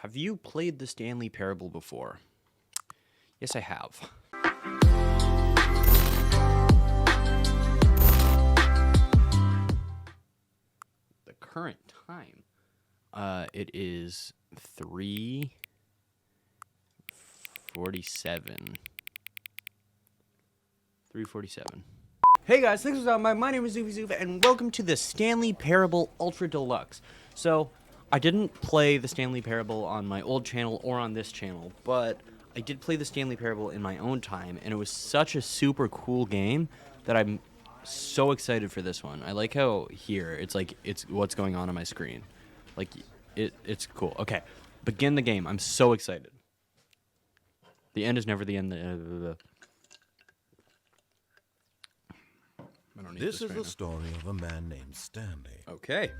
Have you played the Stanley Parable before? Yes, I have. The current time, it is 3:47. 3:47. Hey guys, thanks for stopping by. My name is ZoovyZoov, and welcome to the Stanley Parable Ultra Deluxe. So, I didn't play the Stanley Parable on my old channel or on this channel, but I did play the Stanley Parable in my own time, and it was such a super cool game that I'm so excited for this one. I like how here it's like it's what's going on my screen. Like it's cool. Okay, begin the game. I'm so excited. The end is never the end. This is the story of a man named Stanley. Okay.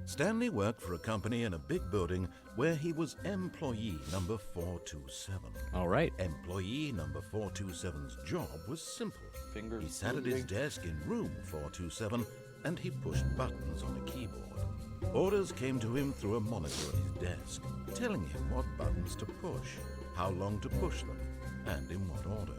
Stanley worked for a company in a big building where he was employee number 427. All right. Employee number 427's job was simple. He sat at his desk in room 427 and he pushed buttons on a keyboard. Orders came to him through a monitor at his desk, telling him what buttons to push, how long to push them, and in what order.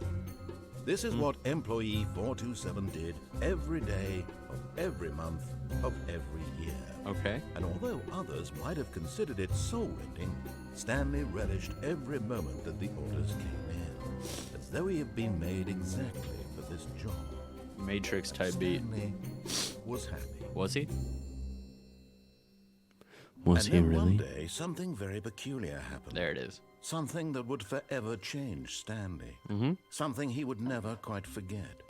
This is what employee 427 did every day of every month of every year. Okay. And although others might have considered it soul-rending, Stanley relished every moment that the orders came in, as though he had been made exactly for this job. Matrix type beat. Stanley was happy. Was he? Was And he then really? one day, something very peculiar happened. There it is. Something that would forever change Stanley. Something he would never quite forget.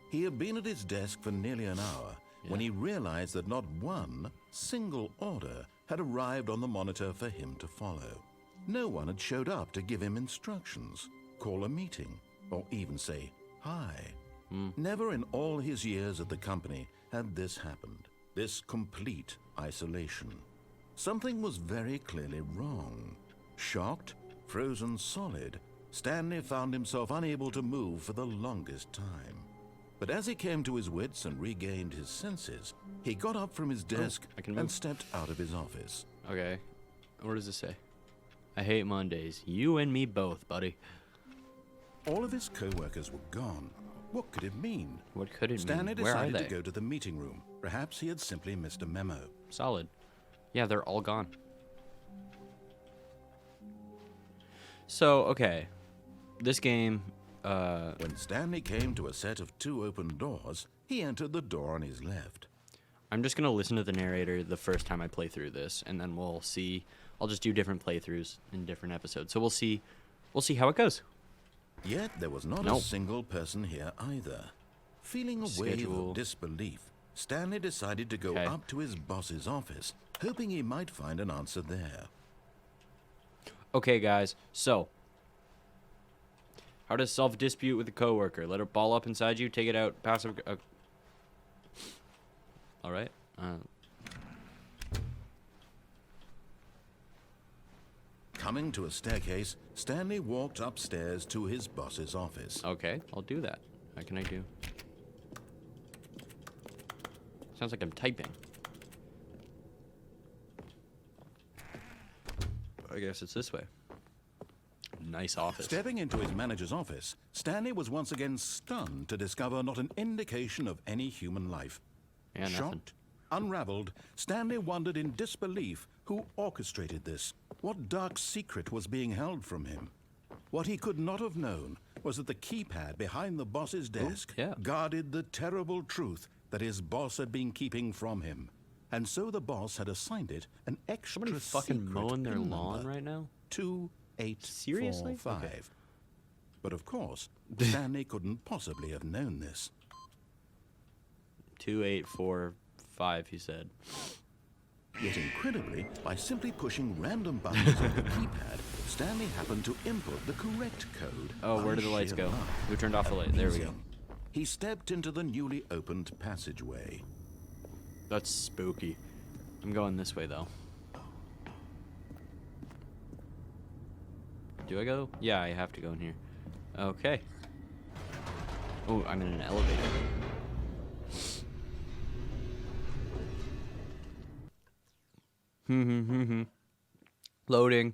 He had been at his desk for nearly an hour when he realized that not one single order had arrived on the monitor for him to follow. No one had showed up to give him instructions, call a meeting, or even say hi. Never in all his years at the company had this happened, this complete isolation. Something was very clearly wrong. Shocked, frozen solid, Stanley found himself unable to move for the longest time. But as he came to his wits and regained his senses, he got up from his desk and stepped out of his office. Okay. What does it say? I hate Mondays. You and me both, buddy. All of his co-workers were gone. What could it mean? What could it Stanley mean? Where are decided they? to go to the meeting room. Perhaps he had simply missed a memo. Solid. Yeah, they're all gone. So, okay. This game, When Stanley came to a set of 2 open doors, he entered the door on his left. I'm just going to listen to the narrator the first time I play through this, and then we'll see. I'll just do different playthroughs in different episodes. So we'll see how it goes. Yet there was not a single person here either. Feeling a wave of disbelief, Stanley decided to go up to his boss's office, hoping he might find an answer there. Okay, guys, so how to solve dispute with a coworker? Let it ball up inside you, take it out, passive. All right. Coming to a staircase, Stanley walked upstairs to his boss's office. Okay, I'll do that. What can I do? Sounds like I'm typing. I guess it's this way. Nice office. Stepping into his manager's office, Stanley was once again stunned to discover not an indication of any human life. Yeah, nothing. Shocked, unraveled, Stanley wondered in disbelief who orchestrated this. What dark secret was being held from him? What he could not have known was that the keypad behind the boss's desk guarded the terrible truth that his boss had been keeping from him. And so the boss had assigned it an extra Somebody fucking secret mowing their pin lawn number, right now? 2845. Seriously? Okay. But of course, Stanley couldn't possibly have known this. 2845, he said. Yet incredibly, by simply pushing random buttons on the keypad, Stanley happened to input the correct code. Oh, where did the lights go? Who turned off the light? There we go. He stepped into the newly opened passageway. That's spooky. I'm going this way, though. Do I go? Yeah, I have to go in here. Okay. Oh, I'm in an elevator. Loading.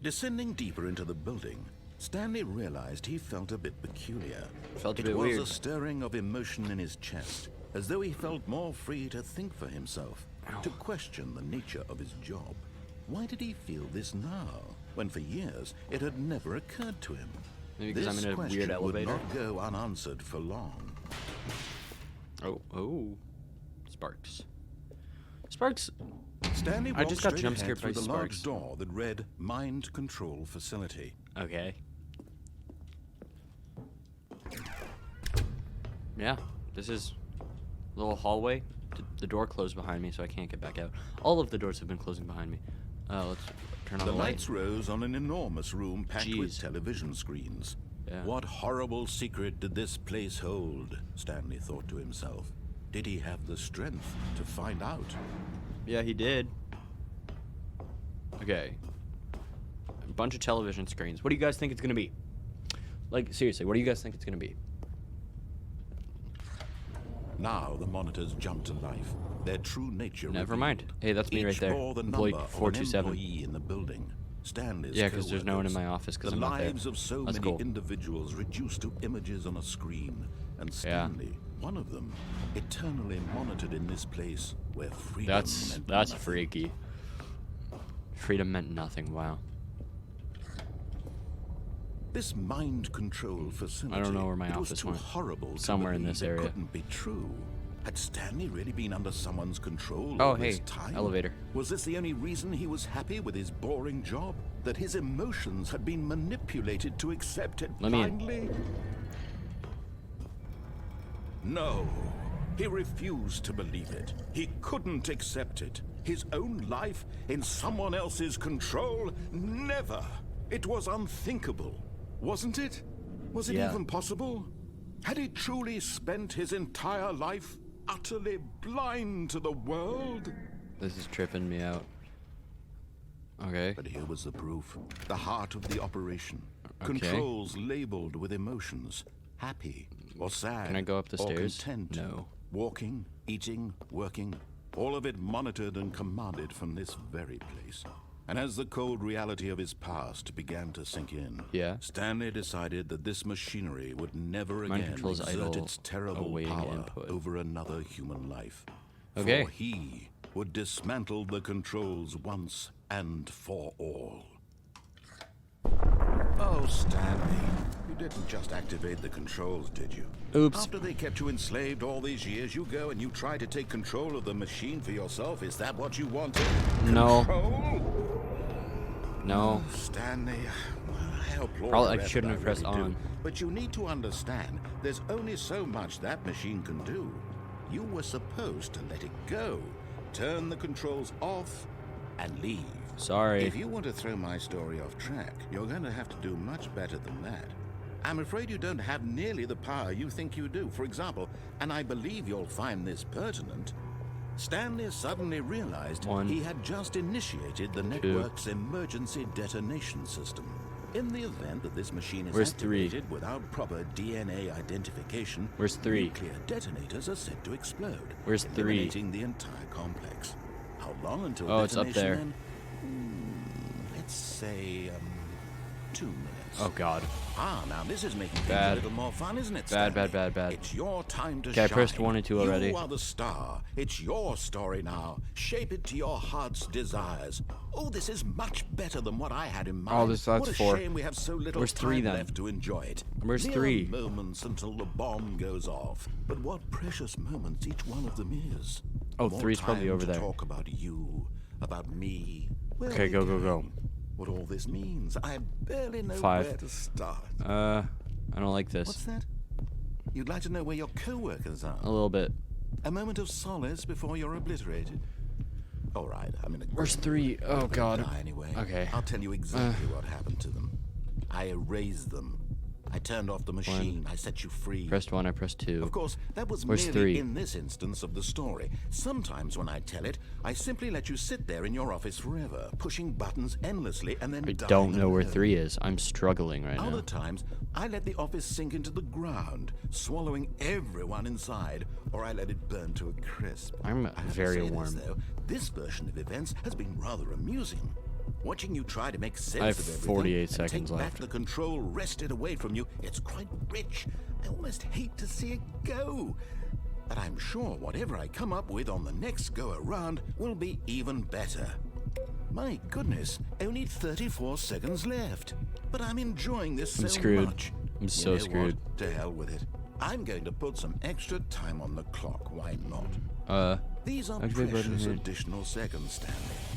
Descending deeper into the building, Stanley realized he felt a bit peculiar. Felt a It bit was weird. a stirring of emotion in his chest, as though he felt more free to think for himself, to question the nature of his job. Why did he feel this now, when for years it had never occurred to him? Maybe because This I'm in a question weird elevator. would not go unanswered for long. Oh. Sparks. Sparks. Stanley I walked just got straight jump ahead scared by through the large Sparks. door that read Mind Control Facility. Okay. Yeah, this is a little hallway. The door closed behind me, so I can't get back out. All of the doors have been closing behind me. Let's turn on The the light. lights rose on an enormous room packed with Jeez. television screens. Yeah. What horrible secret did this place hold? Stanley thought to himself. Did he have the strength to find out? Yeah, he did. Okay. A bunch of television screens. What do you guys think it's gonna be? Like, seriously, what do you guys think it's gonna be? Now the monitors jumped to life. Their true nature Never revealed. mind. Hey, that's me right Each there. bore the Employee number of an 427. employee in the building. Stanley's Yeah, 'cause there's no one in coworkers. my office 'cause the I'm not there. lives of so That's many cool. individuals reduced to images on a screen, and Stanley, one of them, eternally monitored in this place where freedom That's meant that's nothing. freaky. Freedom meant nothing. Wow. This mind control facility. I don't know where my it was office too went. horrible to Somewhere in believe this it area. couldn't be true. Had Stanley really been under someone's control Oh, all this hey, time? elevator. Was this the only reason he was happy with his boring job? That his emotions had been manipulated to accept it Let me in. blindly? No. He refused to believe it. He couldn't accept it. His own life in someone else's control? Never. It was unthinkable. Wasn't it? Was it Yeah. even possible? Had he truly spent his entire life utterly blind to the world? This is tripping me out. Okay. But here was the proof. The heart of the operation. Okay. Controls labeled with emotions. Happy or sad. Can I go up the or stairs? content. No. Walking, eating, working. All of it monitored and commanded from this very place. And as the cold reality of his past began to sink in, Yeah. Stanley decided that this machinery would never Mind again control's exert idle, its terrible awaiting power input. over another human life. Okay. For he would dismantle the controls once and for all. Oh, Stanley, you didn't just activate the controls, did you? Oops. After they kept you enslaved all these years, you go and you try to take control of the machine for yourself. Is that what you wanted? No. Control? No. Stanley, I applaud Probably your I effort, shouldn't have pressed really do. on. But you need to understand, there's only so much that machine can do. You were supposed to let it go, turn the controls off, and leave. Sorry. If you want to throw my story off track, you're going to have to do much better than that. I'm afraid you don't have nearly the power you think you do. For example, and I believe you'll find this pertinent, Stanley suddenly realized One, he had just initiated the network's emergency detonation system. In the event that this machine is Where's three? activated without proper DNA identification, Where's three? nuclear detonators are said to explode, Where's three? eliminating the entire complex. How long until Oh, it's up detonation there. then? Let's say 2 minutes. Oh God. Ah, now this is making things Bad. a little more fun, isn't it, Bad, Stanley? bad, bad. It's your time to Okay, I shine. pressed 1 and 2 already. You are the star. It's your story now. Shape it to your heart's desires. Oh, this is much better than what I had in mind. That's what a 4. shame we have so little Where's 3 time then? left to enjoy it. Where's Mere 3? moments until the bomb goes off. But what precious moments each one of them is. Oh, More 3's probably time over to there. Talk about you, about me. Where Okay, we go, go, going, go. What all this means. I barely know 5. where to start. I don't like this. What's that? You'd like to know where your co-workers are? A little bit. A moment of solace before you're obliterated? All right, I'm in a... Where's 3? Oh God. Anyway, Okay. I'll tell you exactly what happened to them. I erased them. I turned off the machine. I set you free. Pressed 1, I pressed 2. Of course, that was Where's merely 3? in this instance of the story. Sometimes when I tell it, I simply let you sit there in your office forever, pushing buttons endlessly and then I dying don't know where alone. 3 is. I'm struggling right Other now. times, I let the office sink into the ground, swallowing everyone inside, or I let it burn to a crisp. I'm I have to very say warm. This, though, this version of events has been rather amusing. Watching you try to make sense I have of everything 48 and seconds take back left. the control wrested away from you, it's quite rich. I almost hate to see it go. But I'm sure whatever I come up with on the next go-around will be even better. My goodness, only 34 seconds left. But I'm enjoying this I'm so screwed. much. I'm You so know screwed. What? To hell with it. I'm going to put some extra time on the clock. Why not? These are activate button precious here. additional seconds, Stanley.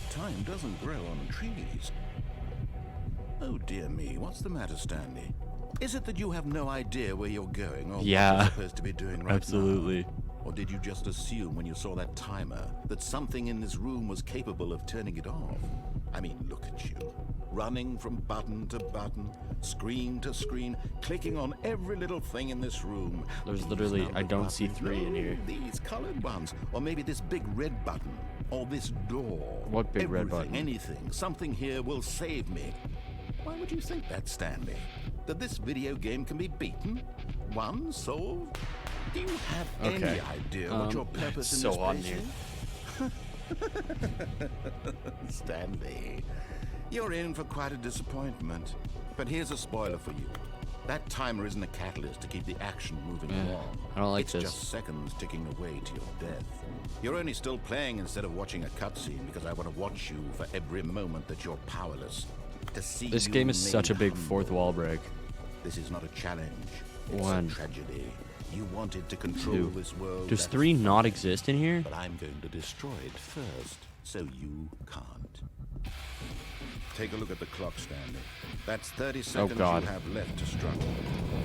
Time doesn't grow on trees. Oh dear me, what's the matter, Stanley? Is it that you have no idea where you're going or Yeah. what you're supposed to be doing right Absolutely. now? Or did you just assume when you saw that timer that something in this room was capable of turning it off? I mean, look at you. Running from button to button, screen to screen, clicking on every little thing in this room. There's These literally, I numbered don't see buttons. 3 in No, here. These colored ones. Or maybe this big red button. Or this door. What big red Everything, button? anything. Something here will save me. Why would you think that, Stanley? That this video game can be beaten? Won? Solved? Do you have Okay. any idea what your purpose in so this hot in place here. is? Stanley, you're in for quite a disappointment. But here's a spoiler for you. That timer isn't a catalyst to keep the action moving along. I don't like it's this. just seconds ticking away to your death. You're only still playing instead of watching a cutscene because I want to watch you for every moment that you're powerless. To see This you game is such a made big humble. fourth wall break. This is not a challenge. It's 1. a tragedy. You wanted to control 2. this world. Does that's 3 not exist in here? but I'm going to destroy it first, so you can't. Take a look at the clock, Stanley. That's 30 seconds God. you have left to struggle.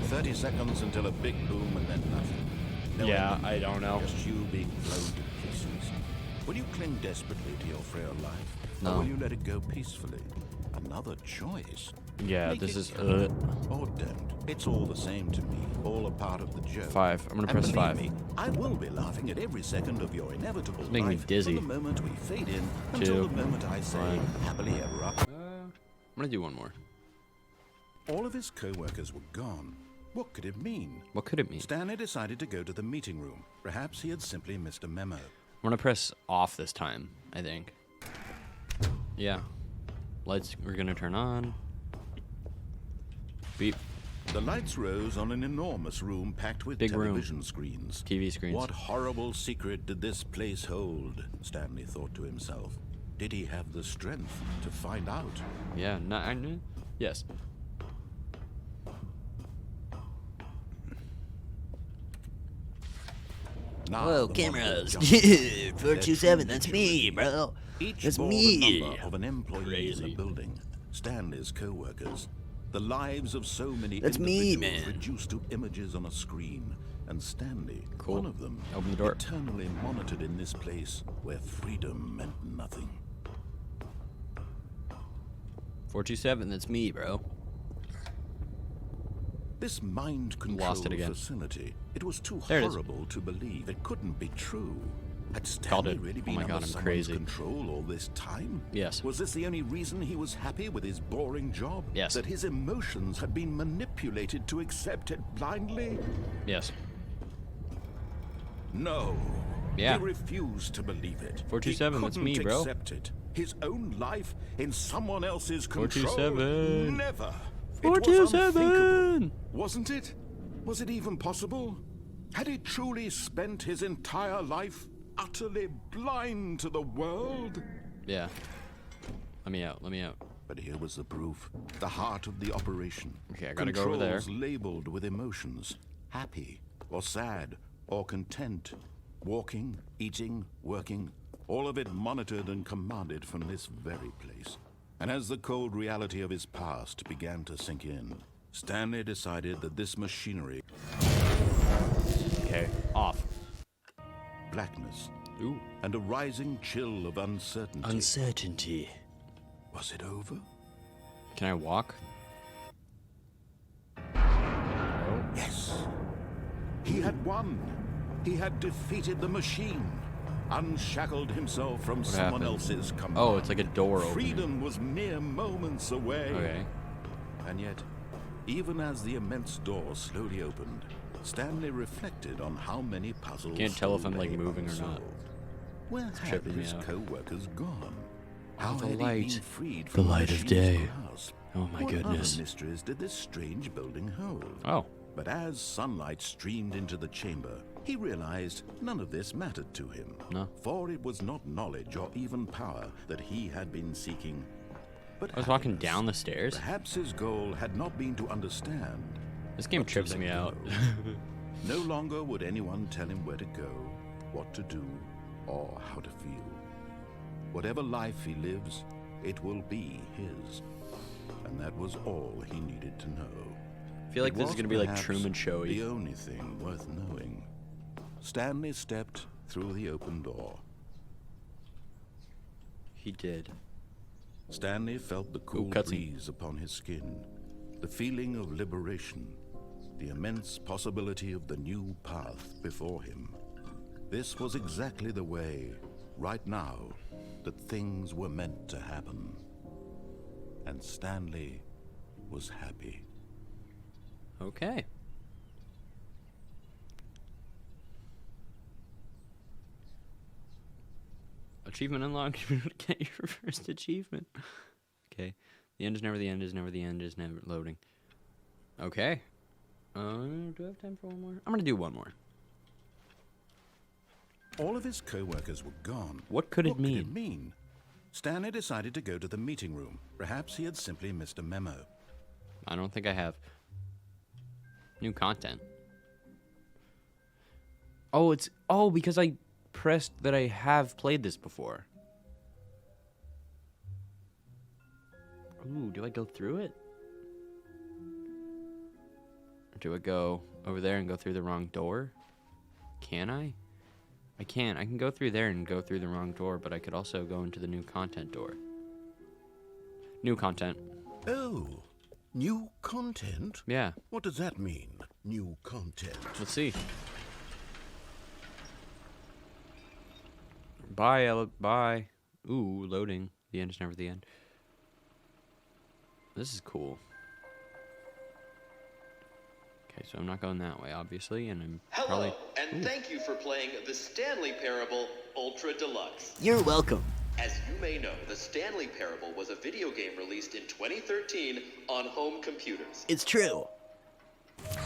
30 seconds until a big boom and then nothing. No Yeah, ending, I don't know. Just you being blown to pieces. Will you cling desperately to your frail life? No. Or will you let it go peacefully? Another choice. Yeah, Make this it is, count. Or don't. It's all the same to me. All a part of the joke. 5. I'm gonna And press believe 5. me, I will be laughing at every second of your inevitable It's making me life dizzy. from the moment we fade in 2, until the moment I say 1. happily ever after. I'm gonna do one more. All of his co-workers were gone. What could it mean? What could it mean? Stanley decided to go to the meeting room. Perhaps he had simply missed a memo. I'm gonna press off this time, I think. Yeah. Lights, we're gonna turn on. Beep. The lights rose on an enormous room packed with Big room. television screens. TV screens. What horrible secret did this place hold? Stanley thought to himself. Did he have the strength to find out? Yeah, yes. Now Whoa, the cameras. monster jumped. Dude, Their 427, true that's nature me, revealed. bro. Each That's bore me. the number of an employee in Crazy. the building. Stanley's co-workers. The lives of so many That's me, individuals man. reduced to images on a screen. And Stanley, Cool. one of them, Open the door. eternally monitored in this place where freedom meant nothing. 427, that's me, bro. This mind control Lost it again. facility, it was too There it is. horrible to believe. It couldn't be true. Had Called Stanley it. really Oh been my under God, I'm someone's crazy. control all this time? Yes. Was this the only reason he was happy with his boring job? Yes. That his emotions had been manipulated to accept it blindly? Yes. No. Yeah. He refused to believe it. 427, He that's me, couldn't bro. accept it. His own life in someone else's control. 427. Never. It was 427. unthinkable, wasn't it? Was it even possible? Had he truly spent his entire life utterly blind to the world? Yeah. Let me out. Let me out. But here was the proof. The heart of the operation. Okay, I gotta go over there. Controls labeled with emotions. Happy, or sad, or content. Walking, eating, working. All of it monitored and commanded from this very place. And as the cold reality of his past began to sink in, Stanley decided that this machinery, Okay, off. blackness, Ooh. and a rising chill of uncertainty. Uncertainty. Was it over? Can I walk? Yes. He had won. He had defeated the machine. Unshackled himself from someone else's command. Oh, it's like a door opening. Freedom was mere moments away. Okay. And yet, even as the immense door slowly opened, Stanley reflected on how many puzzles. Can't tell if I'm like lay moving or not. unsolved. Where had tripping me his out. co-workers gone? How the had he light. been freed The from light of machine's day. grasp? Oh my What goodness. other mysteries did this strange building hold? Oh. But as sunlight streamed into the chamber, he realized none of this mattered to him. No. For it was not knowledge or even power that he had been seeking, but I was walking happiness. down the stairs. Perhaps his goal had not been to understand. This game but to trips let me out. go. No longer would anyone tell him where to go, what to do, or how to feel. Whatever life he lives, it will be his. And that was all he needed to know. I feel like It this is was gonna be like perhaps Truman Showy. the only thing worth knowing. Stanley stepped through the open door. He did. Stanley felt the cool cutscene. breeze upon his skin, the feeling of liberation, the immense possibility of the new path before him. This was exactly the way, right now, that things were meant to happen. And Stanley was happy. Okay. Achievement unlocked. Get your first achievement. Okay. The end is never the end is never the end is never loading. Okay. Do I have time for one more? I'm gonna do one more. All of his co-workers were gone. What could it mean? mean? Stanley decided to go to the meeting room. Perhaps he had simply missed a memo. I don't think I have. New content. Oh, it's because I pressed that I have played this before. Ooh, do I go through it? Or do I go over there and go through the wrong door? Can I? I can. I can go through there and go through the wrong door, but I could also go into the new content door. New content. Oh, new content? Yeah. What does that mean, new content? Let's see. Bye, Ella. Bye. Ooh, loading. The end is never the end. This is cool. Okay, so I'm not going that way, obviously, and I'm Hello, probably... and thank you for playing the Stanley Parable Ultra Deluxe. You're welcome. As you may know, the Stanley Parable was a video game released in 2013 on home computers. It's true.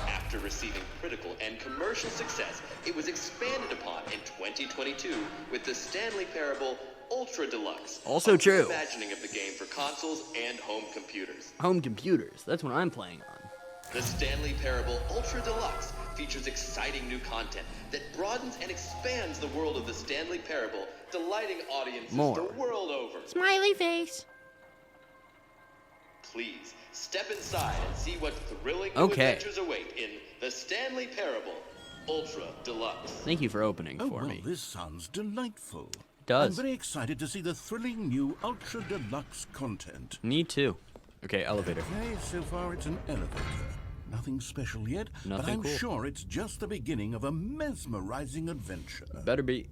After receiving critical and commercial success, it was expanded upon in 2022 with the Stanley Parable Ultra Deluxe. Also true. Reimagining of the game for consoles and home computers. Home computers. That's what I'm playing on. The Stanley Parable Ultra Deluxe features exciting new content that broadens and expands the world of the Stanley Parable, delighting audiences More. the world over. Smiley face. Please, step inside and see what thrilling new Okay. adventures await in the Stanley Parable Ultra Deluxe. Thank you for opening Oh, for well, me. this sounds delightful. It does. I'm very excited to see the thrilling new Ultra Deluxe content. Me too. Okay, elevator. Okay, so far it's an elevator. Nothing special yet, but Nothing I'm cool. sure it's just the beginning of a mesmerizing adventure. Better be.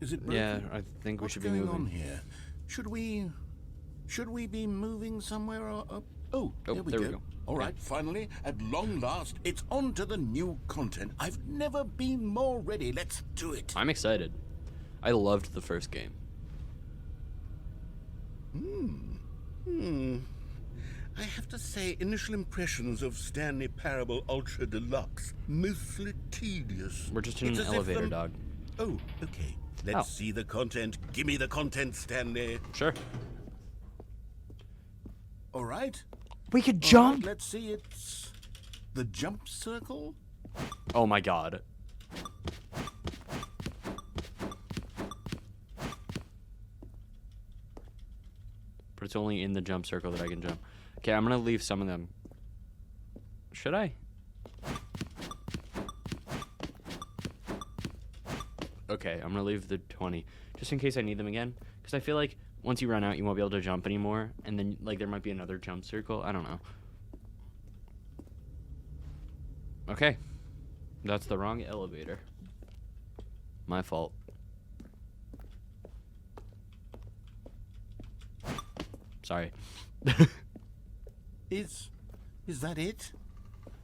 Is it broken? Yeah, I think we What's should be going on moving. here? Should we be moving somewhere? Or, oh, there we go. All right, finally, at long last, it's on to the new content. I've never been more ready. Let's do it. I'm excited. I loved the first game. I have to say, initial impressions of Stanley Parable Ultra Deluxe, mostly tedious. We're just in It's an as if elevator, the- dog. Oh, okay. Let's Oh. see the content. Give me the content, Stanley. Sure. All right. We could All jump. right, let's see. It's the jump circle. Oh my god. But it's only in the jump circle that I can jump. Okay, I'm gonna leave some of them. Should I? Okay, I'm gonna leave the 20 just in case I need them again. Because I feel like once you run out, you won't be able to jump anymore, and then like there might be another jump circle. I don't know. Okay, that's the wrong elevator. My fault. Sorry. Is that it?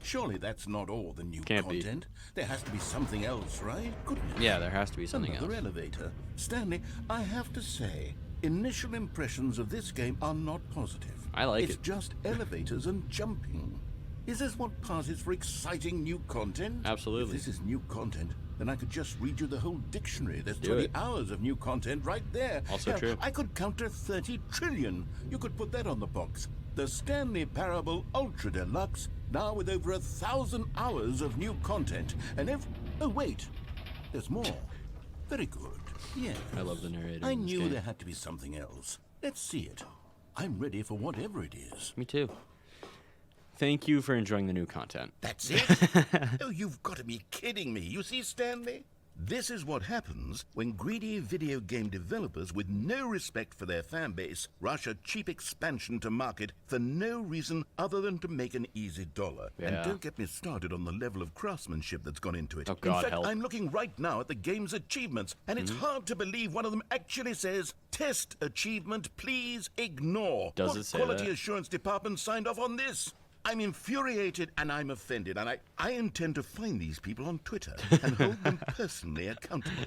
Surely that's not all the new Can't be. content. There has to be something else, right? Goodness. Yeah, there has to be something Another else. elevator. Stanley, I have to say, initial impressions of this game are not positive. I like It's it. just elevators and jumping. Is this what passes for exciting new content? Absolutely. If this is new content, then I could just read you the whole dictionary. There's Do 20 it. hours of new content right there. Also Hell, true. I could counter 30 trillion. You could put that on the box. The Stanley Parable Ultra Deluxe, now with over 1,000 hours of new content. And oh wait, there's more. Very good. Yeah. I love the narrator. I in this knew game. there had to be something else. Let's see it. I'm ready for whatever it is. Me too. Thank you for enjoying the new content. That's it? Oh, you've got to be kidding me. You see, Stanley? This is what happens when greedy video game developers with no respect for their fan base rush a cheap expansion to market for no reason other than to make an easy dollar. And Yeah. don't get me started on the level of craftsmanship that's gone into it. Oh, God, In fact, help. I'm looking right now at the game's achievements, and it's hard to believe one of them actually says, "Test achievement, please ignore." Does What it say quality that? assurance department signed off on this? I'm infuriated and I'm offended, and I intend to find these people on Twitter and hold them personally accountable.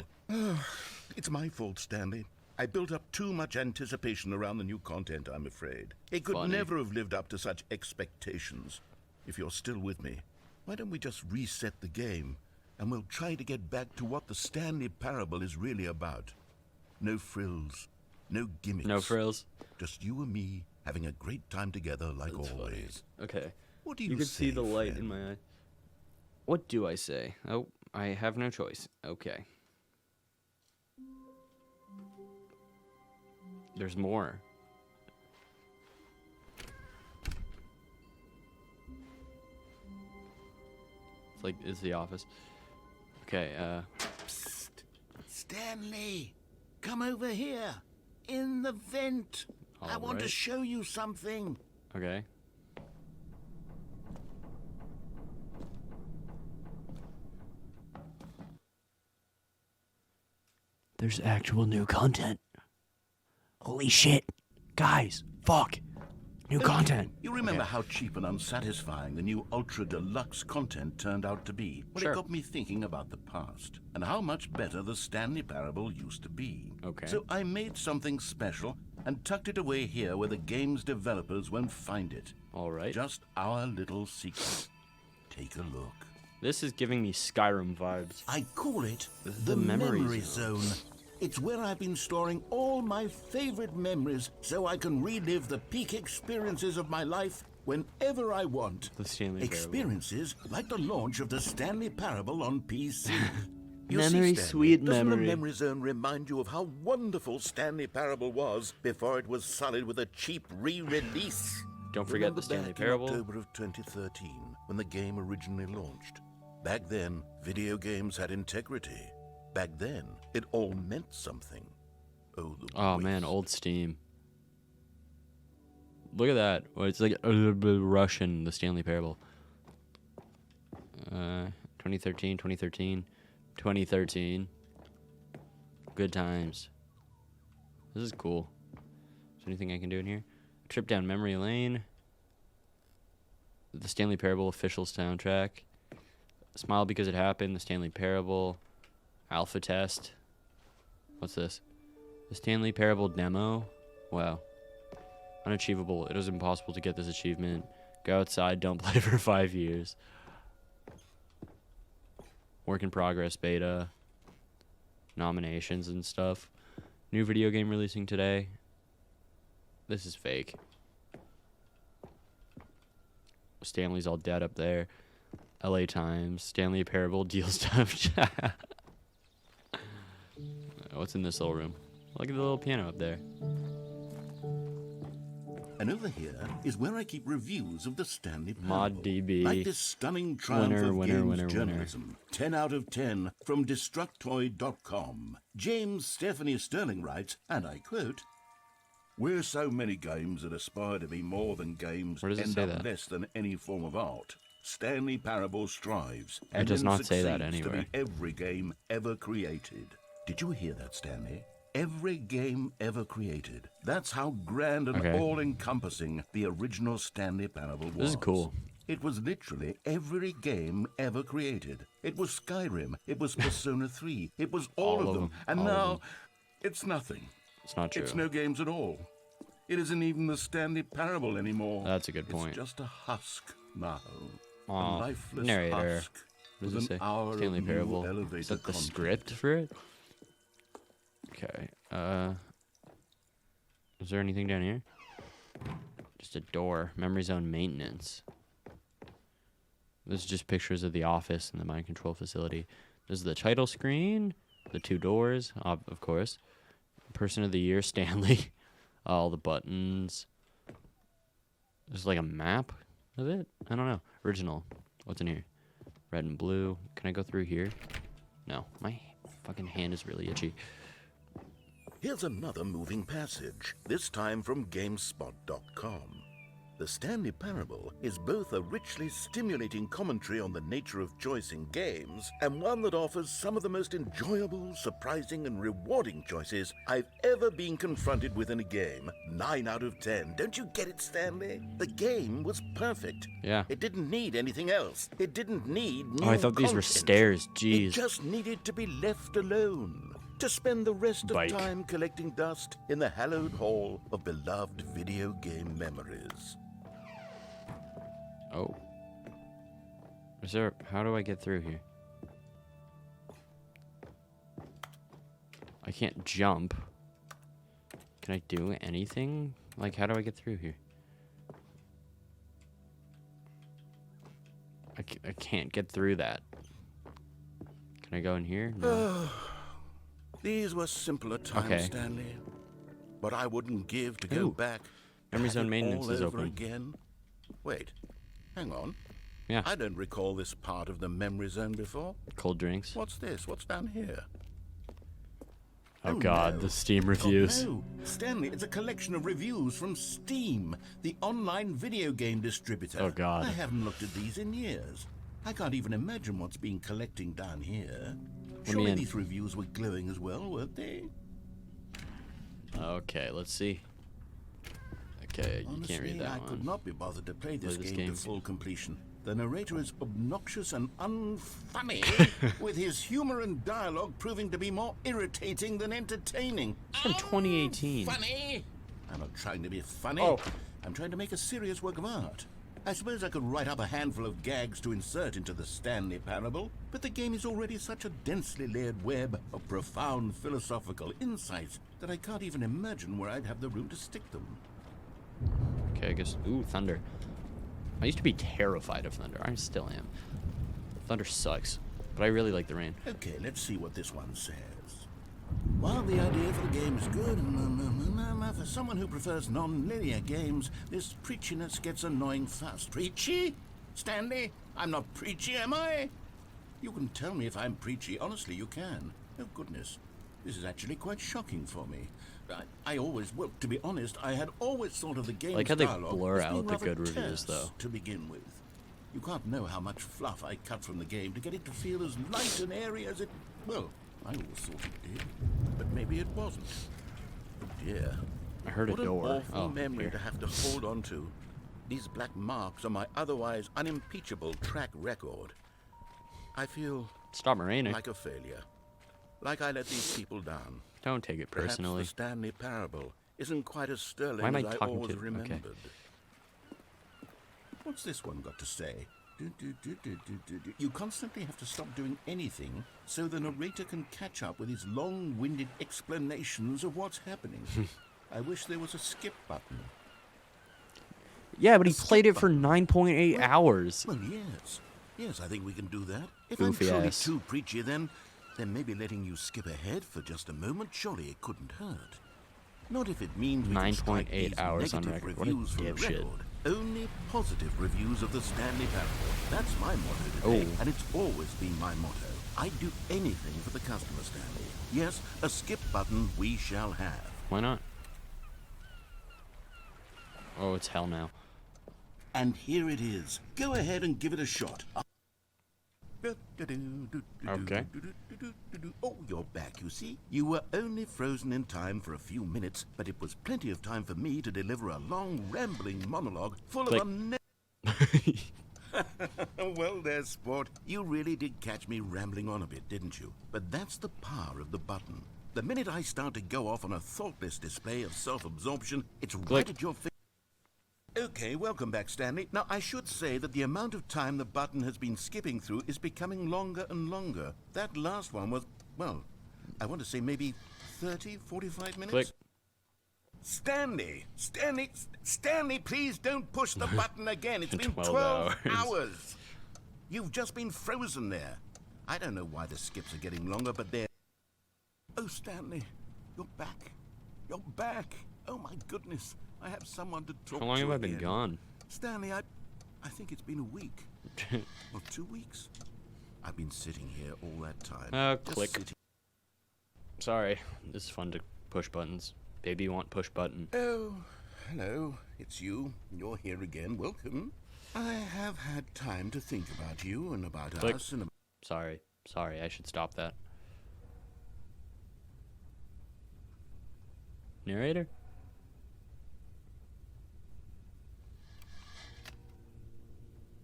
It's my fault, Stanley. I built up too much anticipation around the new content, I'm afraid. It could Funny. never have lived up to such expectations. If you're still with me, why don't we just reset the game, and we'll try to get back to what the Stanley Parable is really about. No frills, no gimmicks. No frills. Just you and me having a great time together like always. Okay. What do you You can see say, the light friend? in my eye. What do I say? Oh, I have no choice. Okay. There's more. It's the office. Okay, Psst. Stanley, come over here. In the vent. I want to Alright. show you something. okay. There's actual new content. Holy shit. Guys, fuck. New content. You remember how cheap and unsatisfying the new Ultra Deluxe content turned out to be? Well, Sure. it got me thinking about the past and how much better the Stanley Parable used to be. Okay. So I made something special and tucked it away here where the game's developers won't find it. Alright. Just our little secret. Take a look. This is giving me Skyrim vibes. I call it The memory zone. It's where I've been storing all my favorite memories so I can relive the peak experiences of my life whenever I want. The Stanley Parable. Experiences like the launch of the Stanley Parable on PC. You Memory, see, Stanley, sweet doesn't memory. the memory zone remind you of how wonderful Stanley Parable was before it was sullied with a cheap re-release? Don't forget Remember the Stanley back in Parable. October of 2013, when the game originally launched. Back then, video games had integrity. Back then, it all meant something. Oh, the Oh man, waste. old Steam. Look at that. Well, it's like a little bit Russian, the Stanley Parable. 2013, 2013, 2013. Good times. This is cool. Is there anything I can do in here? Trip down memory lane. The Stanley Parable official soundtrack. Smile because it happened. The Stanley Parable. Alpha test. What's this? The Stanley Parable demo. Wow. Unachievable. It is impossible to get this achievement. Go outside. Don't play for 5 years. Work in progress beta. Nominations and stuff. New video game releasing today. This is fake. Stanley's all dead up there. LA Times. Stanley Parable deal stuff. What's in this little room? Look at the little piano up there. And over here is where I keep reviews of the Stanley Parable. ModDB. Like this stunning triumph Winner, of winner, games winner, winner. journalism. 10 out of 10 from Destructoid.com. James Stephanie Sterling writes, and I quote, We're so many games that aspire to be more than games, Where does it end say up that? less than any form of art. Stanley Parable strives, It and does then not say that succeeds to anywhere. be every game ever created. Did you hear that, Stanley? Every game ever created. That's how grand and Okay. all-encompassing the original Stanley Parable was. This is cool. It was literally every game ever created. It was Skyrim. It was Persona 3. It was all of them. And all of now, them. it's nothing. It's not true. It's no games at all. It isn't even the Stanley Parable anymore. That's a good point. It's just a husk now. A Aw, lifeless narrator. husk. What does with it say? an hour Stanley of new Parable. elevator Is that the content. script for it? Okay. Is there anything down here? Just a door. Memory zone maintenance. This is just pictures of the office and the mind control facility. This is the title screen. The 2 doors, of course. Person of the year, Stanley. All the buttons. There's like a map of it? I don't know. Original. What's in here? Red and blue. Can I go through here? No. My fucking hand is really itchy. Here's another moving passage, this time from GameSpot.com. The Stanley Parable is both a richly stimulating commentary on the nature of choice in games and one that offers some of the most enjoyable, surprising, and rewarding choices I've ever been confronted with in a game. 9 out of 10. Don't you get it, Stanley? The game was perfect. Yeah. It didn't need anything else. It didn't need new Oh, I thought these were content. stairs. It Jeez. just needed to be left alone. To spend the rest of Bike. time collecting dust in the hallowed hall of beloved video game memories. Oh. Is there... How do I get through here? I can't jump. Can I do anything? Like, how do I get through here? I can't get through that. Can I go in here? No. These were simpler times, Okay. Stanley. But I wouldn't give to go Ooh. back. to Memory have zone it maintenance all is over open. again. Wait, hang on. Yeah. I don't recall this part of the memory zone before. Cold drinks. What's this? What's down here? Oh god, no. the Steam Oh, reviews. no. Stanley, it's a collection of reviews from Steam, the online video game distributor. Oh, God. I haven't looked at these in years. I can't even imagine what's been collecting down here. me Surely in. these reviews were glowing as well, weren't they? Okay, let's see. Okay, you Honestly, can't read that I one. could not be bothered to play this, this game game. to full completion. The narrator is obnoxious and unfunny, with his humor and dialogue proving to be more irritating than entertaining. It's from 2018. Funny? I'm not trying to be funny. Oh. I'm trying to make a serious work of art. I suppose I could write up a handful of gags to insert into the Stanley Parable, but the game is already such a densely layered web of profound philosophical insights that I can't even imagine where I'd have the room to stick them. Okay, I guess. Ooh, thunder. I used to be terrified of thunder. I still am. Thunder sucks, but I really like the rain. Okay, let's see what this one says. While the idea for the game is good, for someone who prefers non-linear games, this preachiness gets annoying fast. Preachy? Stanley, I'm not preachy, am I? You can tell me if I'm preachy. Honestly, you can. Oh, goodness. This is actually quite shocking for me. I always, well, to be honest, I had always thought of the game's Like how they dialogue blur as being out the rather good reviews, terse though. to begin with. You can't know how much fluff I cut from the game to get it to feel as light and airy as it... Well, I always thought it did, but maybe it wasn't. Oh dear. I heard a What door. an awful Oh, memory here. to have to hold on to. These black marks are my otherwise unimpeachable track record. I feel Stop raining. like a failure. Like I let these people down. Don't take it Perhaps personally. the Stanley Parable isn't quite as sterling Why am I as I talking always to- okay. remembered. What's this one got to say? You constantly have to stop doing anything so the narrator can catch up with his long-winded explanations of what's happening. I wish there was a skip button. Yeah, but he skip played it for button. 9.8 hours. Well, yes. Yes, I think we can do that. If Goofy I'm truly ass. too preachy, then maybe letting you skip ahead for just a moment, surely it couldn't hurt. Not if it means we can strike 9.8 these hours on negative record. What a reviews from the dipshit. record. Only positive reviews of the Stanley Parable. That's my motto today, Oh. and it's always been my motto. I'd do anything for the customer, Stanley. Yes, a skip button we shall have. Why not? Oh, it's hell now. And here it is. Go ahead and give it a shot. Okay. Oh, you're back, you see. You were only frozen in time for a few minutes, but it was plenty of time for me to deliver a long, rambling monologue full Click. of Well, there, sport. You really did catch me rambling on a bit, didn't you? But that's the power of the button. The minute I start to go off on a thoughtless display of self-absorption, it's right at your face. Okay, welcome back, Stanley. Now, I should say that the amount of time the button has been skipping through is becoming longer and longer. That last one was, well, I want to say maybe 30, 45 minutes? Click. Stanley, please don't push the button again. It's been 12 hours. You've just been frozen there. I don't know why the skips are getting longer, but they're... Oh, Stanley, you're back. You're back. Oh, my goodness. I have someone to talk to. How long have I been again. gone? Stanley, I think it's been a week. Or 2 weeks. I've been sitting here all that time. Just Click. sitting- Sorry, this is fun to push buttons. Baby, you want push button. Oh, hello. It's you. You're here again. Welcome. I have had time to think about you and about Click. us and... Sorry, I should stop that. Narrator?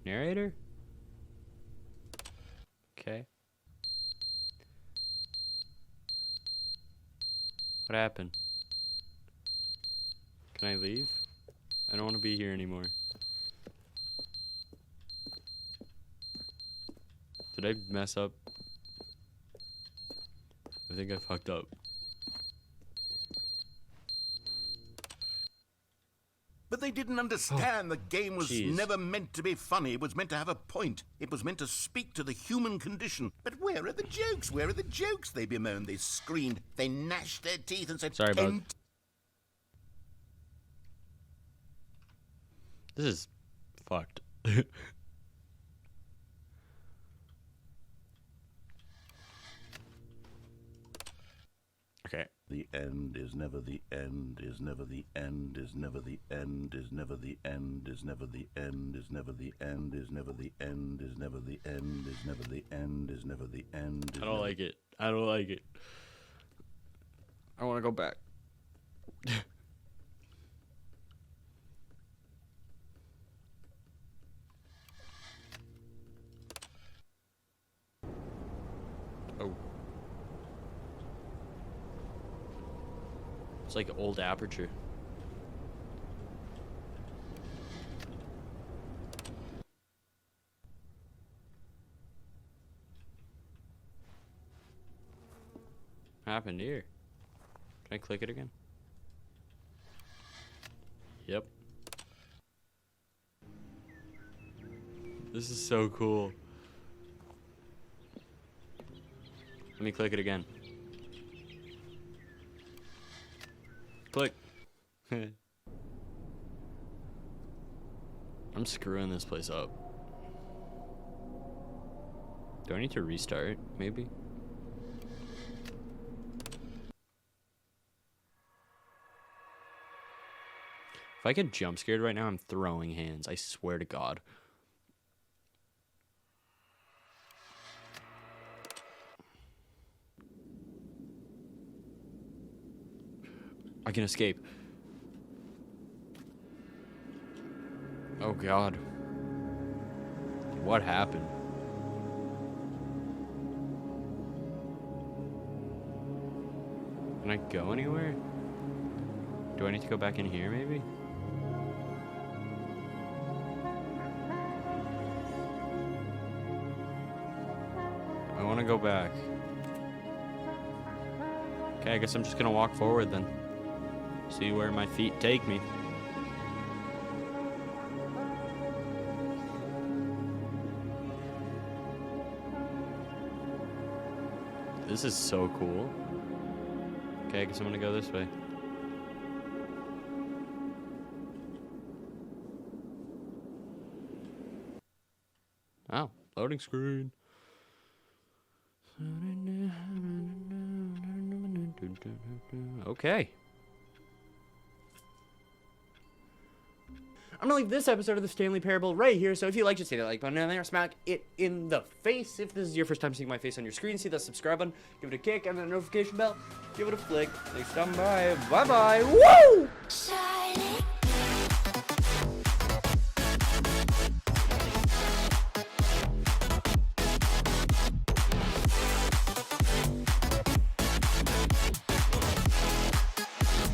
Narrator? Okay. What happened? Can I leave? I don't want to be here anymore. Did I mess up? I think I fucked up. But they didn't understand the game was Jeez. never meant to be funny. It was meant to have a point. It was meant to speak to the human condition. But where are the jokes? Where are the jokes? They bemoaned, they screamed, they gnashed their teeth and said... Sorry about... This is fucked. Okay. The end is never the end, is never the end, is never the end, is never the end, is never the end, is never the end, is never the end, is never the end, is never the end, is never the end. I don't like it. I don't like it. I want to go back. Oh. It's like old aperture. What happened here? Can I click it again? Yep. This is so cool. Let me click it again. Click. I'm screwing this place up. Do I need to restart? Maybe? If I get jump scared right now, I'm throwing hands. I swear to God. I can escape. Oh God. What happened? Can I go anywhere? Do I need to go back in here maybe? I want to go back. Okay, I guess I'm just gonna walk forward then. See where my feet take me. This is so cool. Okay, I guess I'm gonna go this way. Oh, loading screen. Okay. I'm gonna leave this episode of the Stanley Parable right here. So if you liked it, hit that like button down there, smack it in the face. If this is your first time seeing my face on your screen, see that subscribe button, give it a kick, and the notification bell, give it a flick. Thanks for stopping by. Bye bye. Woo!